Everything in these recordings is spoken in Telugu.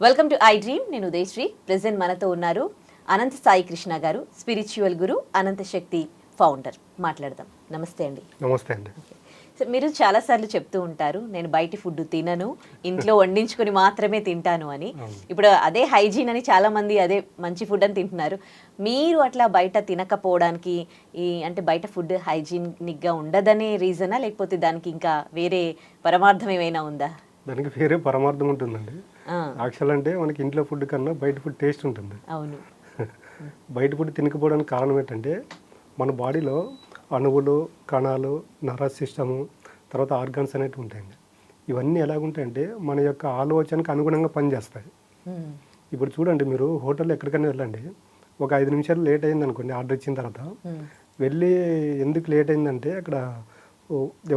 Welcome to I dream. నేను ఉదయశ్రీ. ప్రెజెంట్ మనతో ఉన్నారు అనంత సాయి కృష్ణ గారు, స్పిరిచువల్ గురు, అనంత శక్తి ఫౌండర్. మాట్లాడదాం. నమస్తే అండి. నమస్తే అండి. సో మీరు చాలాసార్లు చెప్తూ ఉంటారు, నేను బయట ఫుడ్ తినను, ఇంట్లో వండించుకొని మాత్రమే తింటాను అని. ఇప్పుడు అదే హైజీన్ అని చాలామంది అదే మంచి ఫుడ్ అని తింటున్నారు. మీరు అట్లా బయట తినకపోవడానికి అంటే బయట ఫుడ్ హైజీనిక్గా ఉండదనే రీజనా, లేకపోతే దానికి ఇంకా వేరే పరమార్థం ఏమైనా ఉందా? దానికి వేరే పరమార్థం ఉంటుందండి. యాక్చువల్ అంటే మనకి ఇంట్లో ఫుడ్ కన్నా బయట ఫుడ్ టేస్ట్ ఉంటుంది. అవును. బయట ఫుడ్ తినకపోవడానికి కారణం ఏంటంటే మన బాడీలో అణువులు, కణాలు, నర్వస్ సిస్టము, తర్వాత ఆర్గాన్స్ అనేవి ఉంటాయండి. ఇవన్నీ ఎలాగుంటాయంటే మన యొక్క ఆలోచనకు అనుగుణంగా పనిచేస్తాయి. ఇప్పుడు చూడండి, మీరు హోటల్లో ఎక్కడికైనా వెళ్ళండి, ఒక 5 నిమిషాలు లేట్ అయింది అనుకోండి, ఆర్డర్ ఇచ్చిన తర్వాత వెళ్ళి ఎందుకు లేట్ అయిందంటే అక్కడ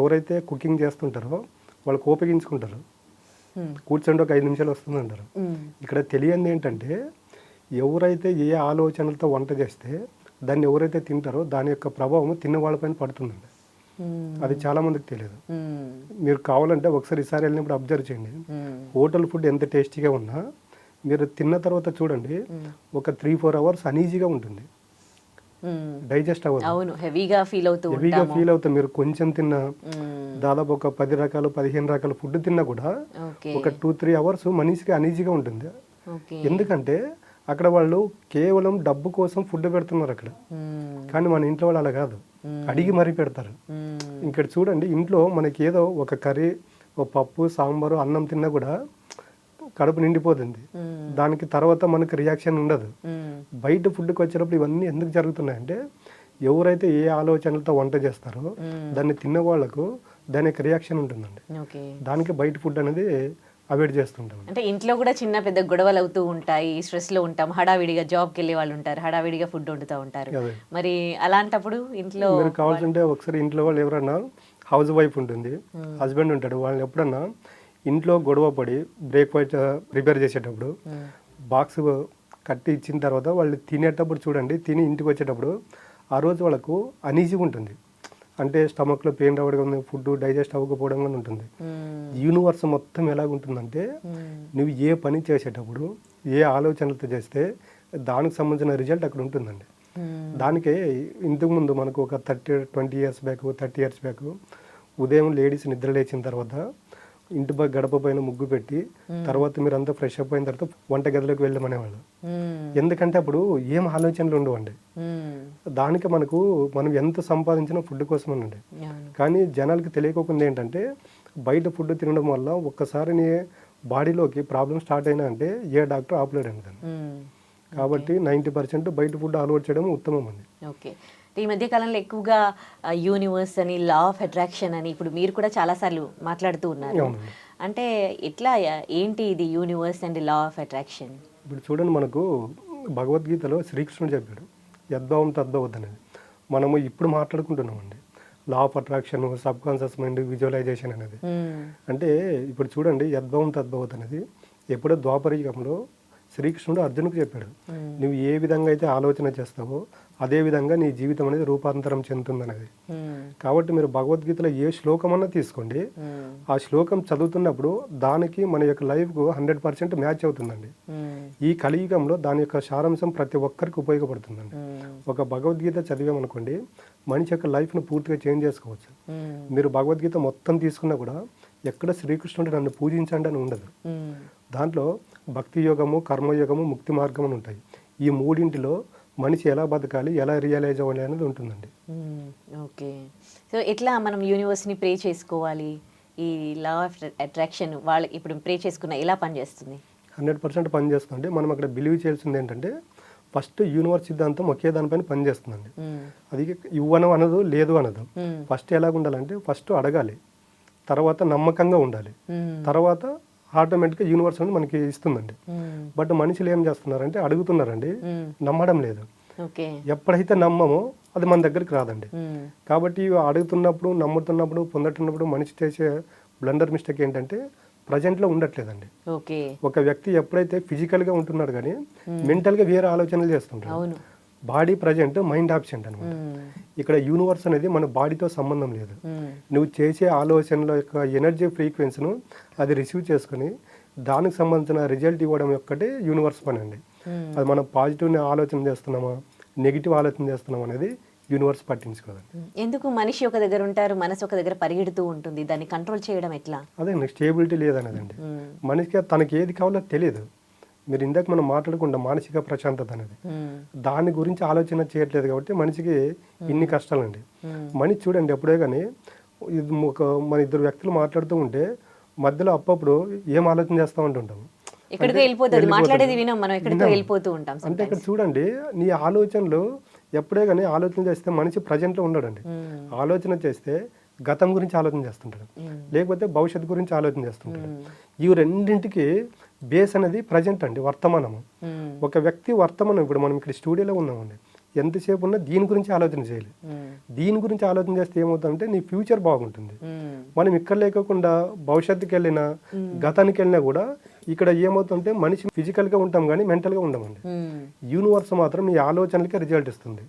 ఎవరైతే కుకింగ్ చేస్తుంటారో వాళ్ళు కోపగించుకుంటారు, కూర్చోండి ఒక 5 నిమిషాలు వస్తుందంటారు. ఇక్కడ తెలియంది ఏంటంటే ఎవరైతే ఏ ఆలోచనలతో వంట చేస్తే దాన్ని ఎవరైతే తింటారో దాని యొక్క ప్రభావం తిన్న వాళ్ళపైన పడుతుందండి. అది చాలా మందికి తెలియదు. మీరు కావాలంటే ఒకసారి ఈసారి వెళ్ళినప్పుడు అబ్జర్వ్ చేయండి, హోటల్ ఫుడ్ ఎంత టేస్టీగా ఉన్నా మీరు తిన్న తర్వాత చూడండి ఒక 3-4 అవర్స్ అనీజీగా ఉంటుంది, డైజెస్ట్ అవ్వదు. అవును, హెవీగా ఫీల్ అవుతాం. మీరు కొంచెం తిన్నా, దాదాపు ఒక 10 రకాలు 15 రకాల ఫుడ్ తిన్నా కూడా ఒక 2-3 అవర్స్ మనిషికి అనీజీగా ఉంటుంది. ఎందుకంటే అక్కడ వాళ్ళు కేవలం డబ్బు కోసం ఫుడ్ పెడుతున్నారు అక్కడ. కానీ మన ఇంట్లో వాళ్ళు అలా కాదు, అడిగి మరీ పెడతారు. ఇక్కడ చూడండి, ఇంట్లో మనకి ఏదో ఒక కర్రీ, ఒక పప్పు, సాంబారు, అన్నం తిన్నా కూడా కడుపు నిండిపోతుంది. దానికి తర్వాత మనకు రియాక్షన్ ఉండదు. బయట ఫుడ్కి వచ్చేటప్పుడు ఇవన్నీ ఎందుకు జరుగుతున్నాయంటే ఎవరైతే ఏ ఆలోచనలతో వంట చేస్తారో దాన్ని తిన్న వాళ్ళకు దాని యొక్క రియాక్షన్ ఉంటుందండి. దానికి బయట ఫుడ్ అనేది అవాయిడ్ చేస్తుంటాం. అంటే ఇంట్లో కూడా చిన్న పెద్ద గొడవలు అవుతూ ఉంటాయి, స్ట్రెస్లో ఉంటాం, హడావిడిగా జాబ్కి వెళ్ళే వాళ్ళు ఉంటారు, హడావిడిగా ఫుడ్ వండుతూ ఉంటారు. మరి అలాంటప్పుడు ఇంట్లో మీరు కావాల్సింటే ఒకసారి ఇంట్లో వాళ్ళు ఎవరన్నా హౌస్ వైఫ్ ఉంటుంది, హస్బెండ్ ఉంటాడు, వాళ్ళని ఎప్పుడన్నా ఇంట్లో గొడవ పడి బ్రేక్ఫాస్ట్ ప్రిపేర్ చేసేటప్పుడు బాక్స్ కట్టి ఇచ్చిన తర్వాత వాళ్ళు తినేటప్పుడు చూడండి, తిని ఇంటికి వచ్చేటప్పుడు ఆ రోజు వాళ్ళకు అనీజీగా ఉంటుంది. అంటే స్టమక్లో పెయిన్ రావడం, ఫుడ్ డైజెస్ట్ అవ్వకపోవడం కానీ ఉంటుంది. యూనివర్స్ మొత్తం ఎలాగుంటుందంటే నువ్వు ఏ పని చేసేటప్పుడు ఏ ఆలోచనలతో చేస్తే దానికి సంబంధించిన రిజల్ట్ అక్కడ ఉంటుందండి. దానికే ఇంతకుముందు మనకు ఒక 20 ఇయర్స్ బ్యాక్, 30 ఇయర్స్ బ్యాక్ ఉదయం లేడీస్ నిద్ర లేచిన తర్వాత ఇంటి గడప పైన ముగ్గు పెట్టి తర్వాత మీరు అంతా ఫ్రెష్ అప్ అయిన తర్వాత వంట గదిలోకి వెళ్ళమనేవాళ్ళు. ఎందుకంటే అప్పుడు ఏం ఆలోచనలు ఉండవండి. దానికి మనం ఎంత సంపాదించినా ఫుడ్ కోసం అండి. కానీ జనాలకి తెలియకోకుండా ఏంటంటే బయట ఫుడ్ తినడం వల్ల ఒక్కసారి నీ బాడీలోకి ప్రాబ్లం స్టార్ట్ అయినా అంటే ఏ డాక్టర్ ఆపలేడండి దాన్ని. కాబట్టి 90% బయట ఫుడ్ అలవాటు చేయడం ఉత్తమం అండి. ఓకే. ఈ మధ్య కాలంలో ఎక్కువగా యూనివర్స్ అని, లా ఆఫ్ అట్రాక్షన్ అని ఇప్పుడు మీరు కూడా చాలాసార్లు మాట్లాడుతూ ఉన్నారు. అంటే ఎట్లా, ఏంటి ఇది universe and law of attraction? ఇప్పుడు చూడండి, మనకు భగవద్గీతలో శ్రీకృష్ణుడు చెప్పాడు యద్భావం తద్భవత్ అనేది. మనము ఇప్పుడు మాట్లాడుకుంటున్నామండి law of attraction, subconscious mind, visualisation అనేది. అంటే ఇప్పుడు చూడండి, యద్భావం తద్భవత్ అనేది ఎప్పుడో ద్వాపర యుగంలో శ్రీకృష్ణుడు అర్జునుడికి చెప్పాడు, నువ్వు ఏ విధంగా అయితే ఆలోచన చేస్తావో అదే విధంగా నీ జీవితం అనేది రూపాంతరం చెందుతుందనేది. కాబట్టి మీరు భగవద్గీతలో ఏ శ్లోకం అన్నా తీసుకోండి, ఆ శ్లోకం చదువుతున్నప్పుడు దానికి మన యొక్క లైఫ్కు 100% మ్యాచ్ అవుతుందండి. ఈ కలియుగంలో దాని యొక్క సారాంశం ప్రతి ఒక్కరికి ఉపయోగపడుతుందండి. ఒక భగవద్గీత చదివామనుకోండి, మనిషి యొక్క లైఫ్ను పూర్తిగా చేంజ్ చేసుకోవచ్చు. మీరు భగవద్గీత మొత్తం తీసుకున్నా కూడా ఎక్కడ శ్రీకృష్ణుడు నన్ను పూజించండి అని ఉండదు. దాంట్లో భక్తి యోగము, కర్మయోగము, ముక్తి మార్గం అని ఉంటాయి. ఈ మూడింటిలో మనిషి ఎలా బతకాలి, ఎలా రియలైజ్ అవ్వాలి అనేది ఉంటుందండి. ఓకే. సో ఎట్లా మనం యూనివర్స్ని ప్రే చేసుకోవాలి? ఈ లా ఆఫ్ అట్రాక్షన్ వాళ్ళకి ఇప్పుడు ప్రే చేసుకున్న ఎలా పనిచేస్తుంది? 100% పనిచేస్తుంది. మనం అక్కడ బిలీవ్ చేయాల్సింది ఏంటంటే ఫస్ట్ యూనివర్స్ సిద్ధాంతం ఒకే దానిపైన పనిచేస్తుందండి. అది ఇవ్వను అనదు, లేదు అనదు. ఫస్ట్ ఎలాగ ఉండాలంటే ఫస్ట్ అడగాలి, తర్వాత నమ్మకంగా ఉండాలి, తర్వాత ఆటోమేటిక్గా యూనివర్స్ అనేది మనకి ఇస్తుందండి. బట్ మనుషులు ఏం చేస్తున్నారంటే అడుగుతున్నారండి, నమ్మడం లేదు. ఎప్పుడైతే నమ్మమో అది మన దగ్గరికి రాదండి. కాబట్టి అడుగుతున్నప్పుడు, నమ్ముతున్నప్పుడు, పొందుతున్నప్పుడు మనిషి చేసే బ్లండర్ మిస్టేక్ ఏంటంటే ప్రజెంట్లో ఉండట్లేదండి. ఒక వ్యక్తి ఎప్పుడైతే ఫిజికల్గా ఉంటున్నాడు కానీ మెంటల్గా వేరే ఆలోచనలు చేస్తుంటాడు. బాడీ ప్రజెంట్, మైండ్ ఆబ్సెంట్ అనమాట. ఇక్కడ యూనివర్స్ అనేది మన బాడీతో సంబంధం లేదు. నువ్వు చేసే ఆలోచనల యొక్క ఎనర్జీ ఫ్రీక్వెన్సీను అది రిసీవ్ చేసుకుని దానికి సంబంధించిన రిజల్ట్ ఇవ్వడం ఒక్కటే యూనివర్స్ పని అండి. అది మనం పాజిటివ్ ఆలోచన చేస్తున్నామా నెగిటివ్ ఆలోచన చేస్తున్నామా అనేది యూనివర్స్ పట్టించుకోదండి. ఎందుకు మనిషి ఒక దగ్గర ఉంటారు, మనసు ఒక దగ్గర పరిగెడుతూ ఉంటుంది, దాన్ని కంట్రోల్ చేయడం ఎట్లా? అదే స్టేబిలిటీ లేదనేదండి. మనిషికి తనకి ఏది కావాలో తెలియదు. మీరు ఇందాక మనం మాట్లాడకుండా మానసిక ప్రశాంతత అనేది దాని గురించి ఆలోచన చేయట్లేదు కాబట్టి మనిషికి ఇన్ని కష్టాలండి. మనిషి చూడండి ఎప్పుడే కానీ ఇది మన ఇద్దరు వ్యక్తులు మాట్లాడుతూ ఉంటే మధ్యలో అప్పుడప్పుడు ఏం ఆలోచన చేస్తూ ఉంటుంటాము, ఎక్కడికో వెళ్ళిపోతుంది, మాట్లాడేది వినం, మనం ఎక్కడికో వెళ్ళిపోతూ ఉంటాం. అంటే ఇక్కడ చూడండి నీ ఆలోచనలు ఎప్పుడే కానీ ఆలోచన చేస్తే మనిషి ప్రజెంట్లో ఉండడండి. ఆలోచన చేస్తే గతం గురించి ఆలోచన చేస్తుంటాడు, లేకపోతే భవిష్యత్తు గురించి ఆలోచన చేస్తుంటాడు. ఇవి రెండింటికి బేస్ అనేది ప్రజెంట్ అండి, వర్తమానము. ఒక వ్యక్తి వర్తమానం, ఇప్పుడు మనం ఇక్కడ స్టూడియోలో ఉన్నామండి, ఎంతసేపు ఉన్నా దీని గురించి ఆలోచన చేయాలి. దీని గురించి ఆలోచన చేస్తే ఏమవుతుందంటే నీ ఫ్యూచర్ బాగుంటుంది. మనం ఇక్కడ లేకుండా భవిష్యత్తుకి వెళ్ళినా గతానికి వెళ్ళినా కూడా ఇక్కడ ఏమవుతుంటే మనిషి ఫిజికల్గా ఉంటాం కానీ మెంటల్గా ఉండమండి. యూనివర్స్ మాత్రం నీ ఆలోచనలకే రిజల్ట్ ఇస్తుంది,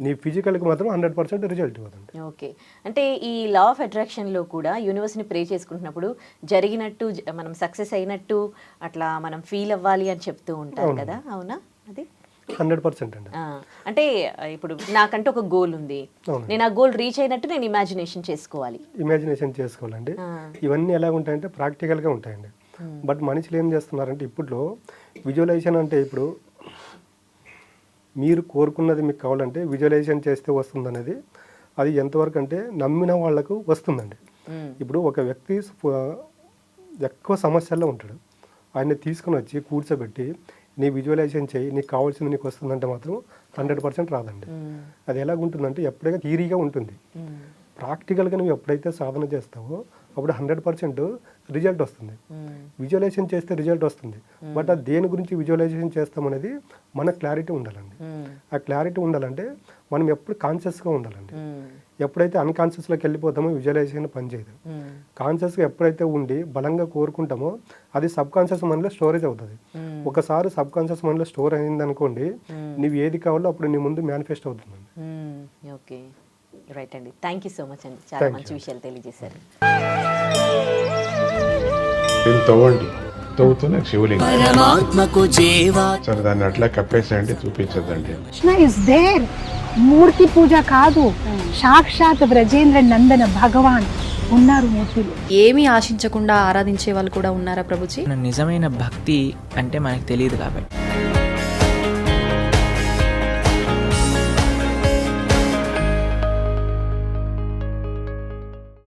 నీ ఫిజికల్కి మాత్రం 100% రిజల్ట్ ఇవ్వదండి. ఓకే, అంటే ఈ లా ఆఫ్ అట్రాక్షన్లో కూడా యూనివర్స్ని ప్రే చేసుకుంటున్నప్పుడు జరిగినట్టు మనం సక్సెస్ అయినట్టు అట్లా మనం ఫీల్ అవ్వాలి అని చెప్తూ ఉంటారు కదా, అవునా? అది 100% అండి. అంటే ఇప్పుడు నాకంటే ఒక గోల్ ఉంది, నేను ఆ గోల్ రీచ్ అయినట్టు నేను ఇమాజినేషన్ చేసుకోవాలండి. ఇవన్నీ ఎలా ఉంటాయంటే ప్రాక్టికల్గా ఉంటాయండి. బట్ మనుషులు ఏం చేస్తున్నారంటే ఇప్పట్లో విజువలైజేషన్ అంటే ఇప్పుడు మీరు కోరుకున్నది మీకు కావాలంటే విజువలైజేషన్ చేస్తే వస్తుంది అనేది అది ఎంతవరకు అంటే నమ్మిన వాళ్లకు వస్తుందండి. ఇప్పుడు ఒక వ్యక్తి ఎక్కువ సమస్యల్లో ఉంటాడు, ఆయన్ని తీసుకుని వచ్చి కూర్చోబెట్టి నీ విజువలైజేషన్ చేయి, నీకు కావాల్సింది నీకు వస్తుందంటే మాత్రం 100% రాదండి. అది ఎలాగుంటుందంటే ఎప్పుడైనా థియరీగా ఉంటుంది. ప్రాక్టికల్గా నువ్వు ఎప్పుడైతే సాధన చేస్తావో అప్పుడు 100% రిజల్ట్ వస్తుంది. విజువలైజేషన్ చేస్తే రిజల్ట్ వస్తుంది, బట్ అది దేని గురించి విజువలైజేషన్ చేస్తామనేది మనకు క్లారిటీ ఉండాలండి. ఆ క్లారిటీ ఉండాలంటే మనం ఎప్పుడు కాన్షియస్గా ఉండాలండి. ఎప్పుడైతే అన్కాన్షియస్లోకి వెళ్ళిపోతామో విజువలైజేషన్ పనిచేయదు. కాన్షియస్గా ఎప్పుడైతే ఉండి బలంగా కోరుకుంటామో అది సబ్ కాన్షియస్ మనలో స్టోరేజ్ అవుతుంది. ఒకసారి సబ్ కాన్షియస్ మనలో స్టోర్ అయింది అనుకోండి, నువ్వు ఏది కావాలో అప్పుడు నీ ముందు మేనిఫెస్ట్ అవుతుందండి. ఓకే, రైట్ అండి. థ్యాంక్ యూ సో మచ్ అండి, చాలా మంచి విషయాలు తెలియజేశారు. తవ్వండి, తవ్వుతూనే శివలింగం. పరమాత్మకు జీవా సరే దాన్ని అట్లా కప్పేసేయండి, చూపించదండి. Krishna is there. మూర్తి పూజ కాదు, సాక్షాత్ బ్రజేంద్ర నందన భగవాన్ ఉన్నారు మూర్తిలో. ఏమీ ఆశించకుండా ఆరాధించే వాళ్ళు కూడా ఉన్నారా ప్రభుజీ? నిజమైన భక్తి అంటే మనకు తెలియదు కాబట్టి